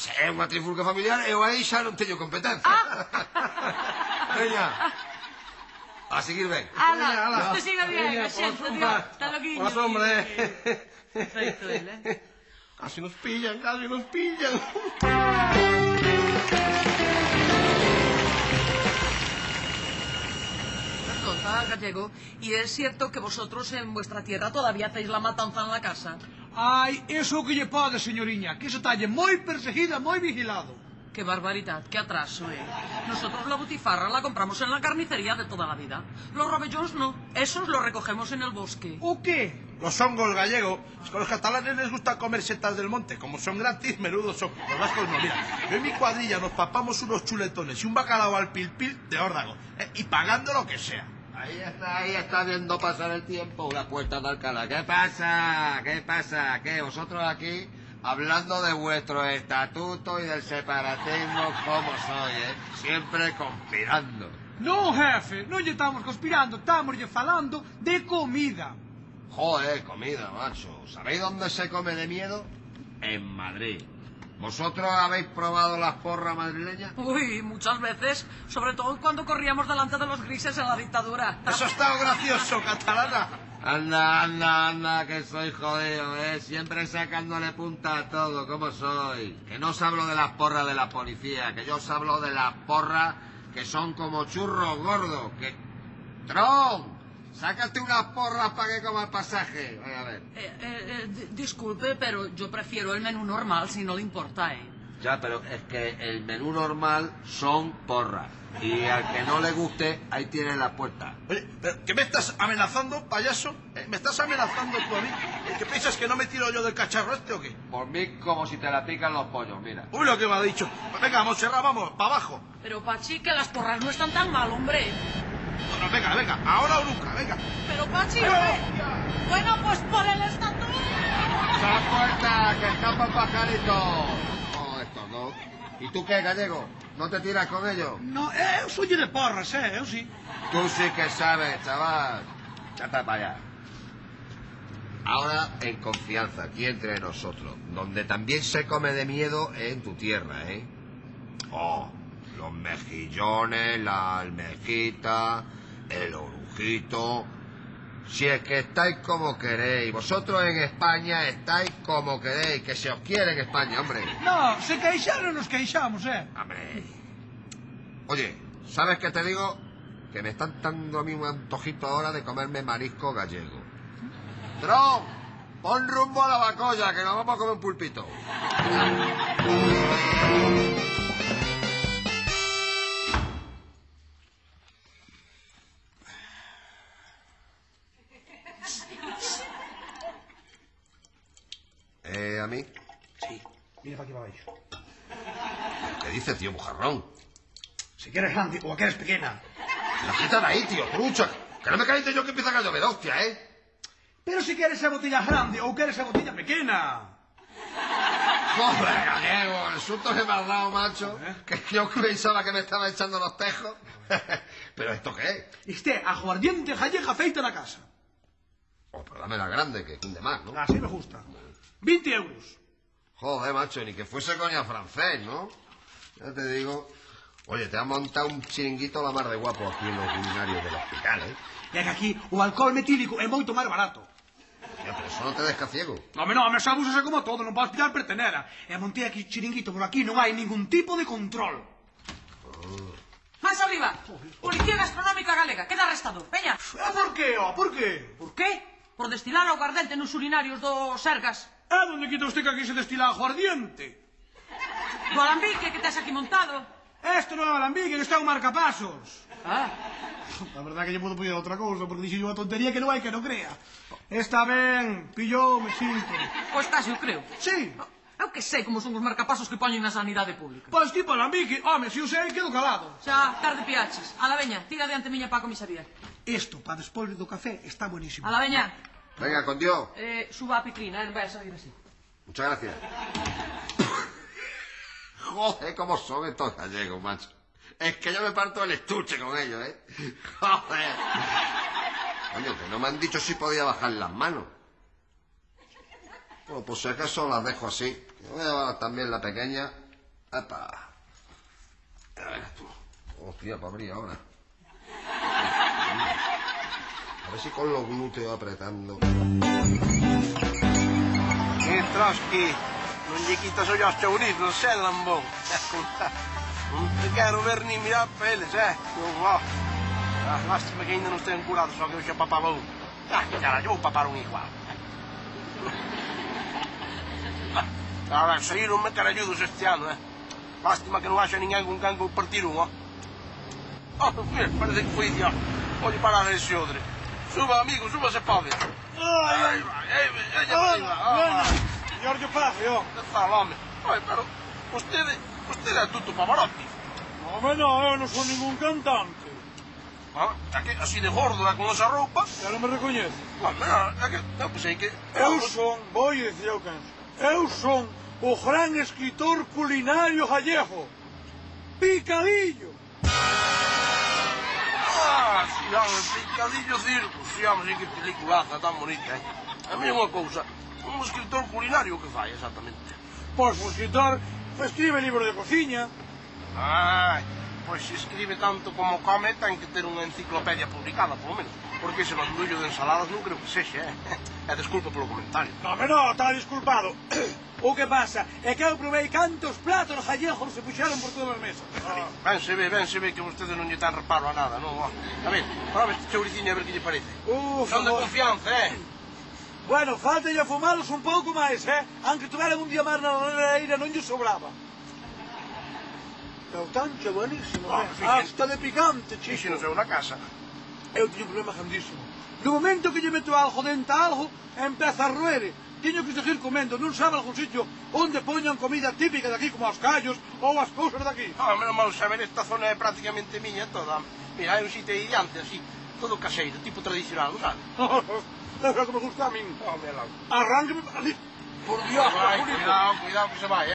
Se é unha trifulca familiar, eu aí xa non teño competencia. Veña. A seguir ben. Ala, usted siga bien, xente, Dios. Está loquiño. Pues, hombre. Perfecto, él, Casi nos pillan, casi nos pillan. Escolta, Gallego, ¿y es cierto que vosotros en vuestra tierra todavía hacéis la matanza en la casa? Ai, eso que lle pode, señoriña, que se talle moi perseguida, moi vigilado. Qué barbaridad, qué atraso, Nosotros la butifarra la compramos en la carnicería de toda la vida. Los robellones no, esos los recogemos en el bosque. O qué? Los hongos gallegos, es que a los catalanes les gusta comer setas del monte. Como son gratis, menudos son. Los vascos no, mira. Yo en mi cuadrilla nos papamos unos chuletones y un bacalao al pil de órdago. Y pagando lo que sea. Ahí está viendo pasar el tiempo la puerta de Alcalá. ¿Qué pasa? ¿Qué pasa? ¿Qué? Vosotros aquí hablando de vuestro estatuto y del separatismo, ¿cómo soy, Siempre conspirando. No, jefe, non lle estamos conspirando, estamos lle falando de comida. Joder, comida, macho. ¿Sabéis dónde se come de miedo? En Madrid. ¿Vosotros habéis probado las porras madrileñas? Uy, muchas veces, sobre todo cuando corríamos delante de los grises en la dictadura. Eso está gracioso, catalana. Anda, que soy jodido, Siempre sacándole punta a todo, ¿cómo soy? Que no os hablo de las porras de la policía, que yo os hablo de las porras que son como churros gordos, que... ¡Tron! Sácate unas porras para que coma el pasaje. A ver. Disculpe, pero yo prefiero el menú normal, si no le importa, Ya, pero es que el menú normal son porras. Y al que no le guste, ahí tiene la puerta. Oye, ¿pero qué me estás amenazando, payaso? ¿Me estás amenazando tú a mí? ¿Qué piensas, que no me tiro yo del cacharro este o qué? Por mí, como si te la pican los pollos, mira. Uy, lo que me ha dicho. Pues venga, Montserrat, vamos, para abajo. Pero, Pachi, que las porras no están tan mal, hombre. No, venga, ahora o nunca, venga. Pero, Pachi, bueno, pues por el estatuto. ¡La puerta, que escapa el pajarito! Oh, estos dos. ¿Y tú qué, Gallego? ¿No te tiras con ellos? No, eu soy de porras, eu sí. Tú sí que sabes, chaval. Chata para allá. Ahora, en confianza, aquí entre nosotros. Donde también se come de miedo es en tu tierra, Oh, los mejillones, la almejita, el orujito. Si es que estáis como queréis. Vosotros en España estáis como queréis. Que se os quiere en España, hombre. No, se queixaron, nos queixamos, Hombre. Oye, ¿sabes qué te digo? Que me están dando a mí un antojito ahora de comerme marisco gallego. ¡Tron! Pon rumbo a la Bacolla, que nos vamos a comer un pulpito. ¿A mí? Sí, mira para aquí para abajo. ¿Qué dice, tío bujarrón? Si quieres grande o quieres pequeña. La quita de ahí, tío, trucha. Que no me caliente yo que empieza a llover, hostia, Pero si quieres esa botella grande o quieres esa botella pequeña. Joder, Gallego, el susto que me has dado, macho. Que yo pensaba que me estaba echando los tejos. ¿Pero esto qué es? Este aguardiente gallega feita na casa. Oh, pero dame la grande, que cunde más, ¿no? Así me gusta. 20 euros. Joder, macho, ni que fuese coña francés, ¿no? Ya te digo. Oye, te ha montado un chiringuito la mar de guapo aquí en los urinarios del hospital, E que aquí o alcohol metílico é moito máis barato. Ya, pero eso no te deja ciego. No, me abúsase como todo, non podes pillar pertenera. E montei aquí chiringuito, pero aquí non hai ningún tipo de control. Más arriba. Policía Gastronómica Galega. Queda arrestado. Veña. Por qué, por qué? Por qué? Por destilar aguardente nos urinarios dos Sergas. Onde quita usted que aquí se destila aguardiente? Do alambique que tes aquí montado. Esto non é un alambique, que está un marcapasos. Ah. La verdad que yo puedo pedir outra cousa, porque dixo yo a tontería que non hai que non crea. Está ben, pillou, me sinto. Pois casi o creo. Sí. Eu que sei como son os marcapasos que poñen na sanidade pública. Pois tipo alambique, home, se o sei, quedo calado. Xa, tarde piaches. A la veña, tira diante miña pa comisaría. Isto, para despois do café, está buenísimo. A la veña. Venga, con Dios. Suba a Picrina, non vai a salir así. Muchas gracias. Joder, cómo son estos gallegos, macho. Es que yo me parto el estuche con ellos, Joder. Oye, que no me han dicho si podía bajar las manos. Bueno, pues si acaso las dejo así. Yo voy a llevar también la pequeña ¡Epa! A ver tú. Hostia, para abrir ahora. A ver si con los glúteos apretando. Que Trotsky, non lle quitas ollo aos chourizos, lambón. Non te quero ver ni mirar peles, lástima que ainda non estén curados, só que eu xa papaba un. Cara, eu vou papar un igual. A ver, saíronme caralludos este ano, Lástima que non haxa ninguén con quen partir un, mira, parece que foi Dios. Olhe para ese odre. Suba, amigo, suba se pode. Ai, Giorgio Pazio. Que tal, home? Ai, pero usted é tutto Pavarotti. Home, no, eu non son ningún cantante. É que así de gordo, con esa roupa. Ya non me recoñece. Home, é que eu pensei que... Eu son, vou dicir eu quen. Eu son o gran escritor culinario gallego. Picadillo. Si, home, Picadillo Circo. Si, home, sí, que peliculaza tan bonita, A mí unha cousa, un escritor culinario que fai exactamente? Pois un escritor escribe libros de cociña. Pois se escribe tanto como come, ten que ter unha enciclopedia publicada, polo menos. Porque ese bandullo de ensaladas non creo que sexa, Desculpa polo comentario. No, está disculpado. O que pasa é que eu provei cantos platos gallegos se puxeron por todas as mesas. Ben se ve que vostede non lle ten reparo a nada, non? A ver, prova este chouricinho a ver que lle parece. Son de confianza, Bueno, falta lle fumalos un pouco máis, Aunque tuveran un día máis na lareira non lle sobraba. Pero tanto buenísimo, Hasta de picante, chico. Fíxenos eu na casa. Eu teño un problema grandísimo. No momento que lle meto algo dentro a algo, empeza a roer. Teño que seguir comendo, non sabe algún sitio onde poñan comida típica de aquí, como os callos ou as cousas de aquí. Menos mal saber, esta zona é prácticamente miña toda. Mira, hai un sitio aí diante, así, todo caseiro, tipo tradicional, non sabe? É o que me gusta a min. Home, Arránqueme ali. Por Dios, cuidado que se vai,